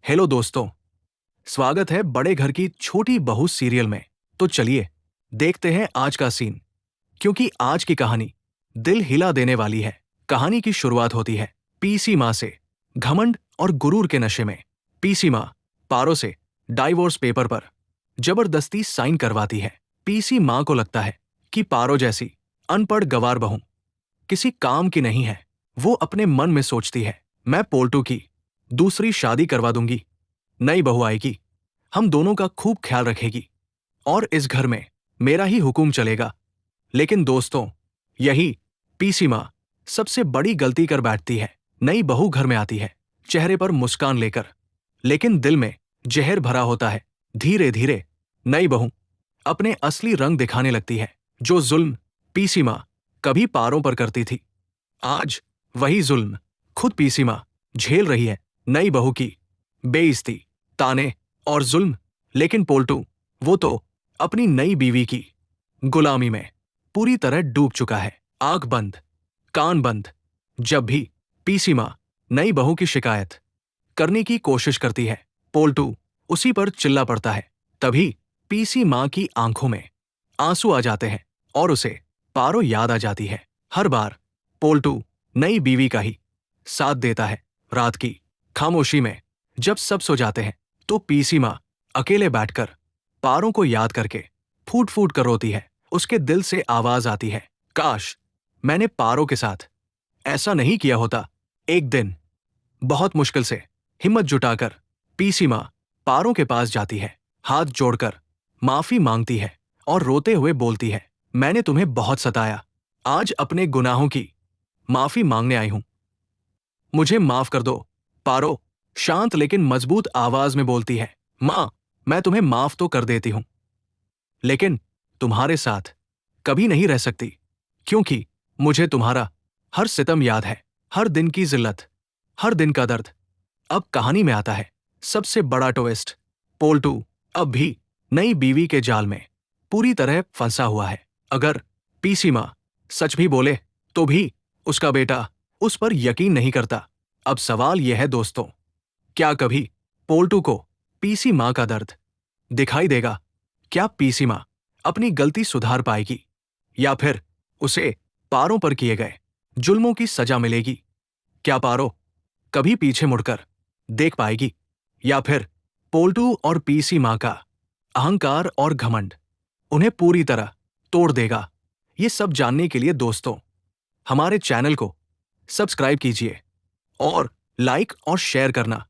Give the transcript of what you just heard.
Hello दोस्तों, स्वागत है बड़े घर की छोटी बहू सीरियल में। तो चलिए देखते हैं आज का सीन, क्योंकि आज की कहानी दिल हिला देने वाली है। कहानी की शुरुआत होती है पीसी माँ से। घमंड और गुरूर के नशे में पीसी माँ पारो से डाइवोर्स पेपर पर जबरदस्ती साइन करवाती है। पीसी माँ को लगता है कि पारो जैसी अनपढ़ गवार बहू किसी काम की नहीं है। वो अपने मन में सोचती है, मैं पोल्टू की दूसरी शादी करवा दूंगी। नई बहू आएगी, हम दोनों का खूब ख्याल रखेगी और इस घर में मेरा ही हुक्म चलेगा। लेकिन दोस्तों, यही पीसी माँ सबसे बड़ी गलती कर बैठती है। नई बहू घर में आती है, चेहरे पर मुस्कान लेकर, लेकिन दिल में जहर भरा होता है। धीरे धीरे नई बहू अपने असली रंग दिखाने लगती है। जो जुल्म पीसी माँ कभी पारों पर करती थी, आज वही जुल्म खुद पीसी माँ झेल रही है। नई बहू की बेइज्जती, ताने और जुल्म। लेकिन पोल्टू, वो तो अपनी नई बीवी की गुलामी में पूरी तरह डूब चुका है। आंख बंद, कान बंद। जब भी पीसी माँ नई बहू की शिकायत करने की कोशिश करती है, पोल्टू उसी पर चिल्ला पड़ता है। तभी पीसी माँ की आंखों में आंसू आ जाते हैं और उसे पारो याद आ जाती है। हर बार पोल्टू नई बीवी का ही साथ देता है। रात की खामोशी में जब सब सो जाते हैं, तो पीसी माँ अकेले बैठकर पारों को याद करके फूट फूट कर रोती है। उसके दिल से आवाज आती है, काश मैंने पारों के साथ ऐसा नहीं किया होता। एक दिन बहुत मुश्किल से हिम्मत जुटाकर पीसी माँ पारों के पास जाती है, हाथ जोड़कर माफी मांगती है और रोते हुए बोलती है, मैंने तुम्हें बहुत सताया, आज अपने गुनाहों की माफी मांगने आई हूं, मुझे माफ कर दो। पारो शांत लेकिन मजबूत आवाज में बोलती है, मां, मैं तुम्हें माफ तो कर देती हूं, लेकिन तुम्हारे साथ कभी नहीं रह सकती, क्योंकि मुझे तुम्हारा हर सितम याद है, हर दिन की जिल्लत, हर दिन का दर्द। अब कहानी में आता है सबसे बड़ा ट्विस्ट। पोल्टू अब भी नई बीवी के जाल में पूरी तरह फंसा हुआ है। अगर पीसी माँ सच भी बोले तो भी उसका बेटा उस पर यकीन नहीं करता। अब सवाल यह है दोस्तों, क्या कभी पोल्टू को पीसी माँ का दर्द दिखाई देगा? क्या पीसी माँ अपनी गलती सुधार पाएगी, या फिर उसे पारों पर किए गए जुल्मों की सजा मिलेगी? क्या पारो कभी पीछे मुड़कर देख पाएगी, या फिर पोल्टू और पीसी माँ का अहंकार और घमंड उन्हें पूरी तरह तोड़ देगा? ये सब जानने के लिए दोस्तों, हमारे चैनल को सब्सक्राइब कीजिए और लाइक और शेयर करना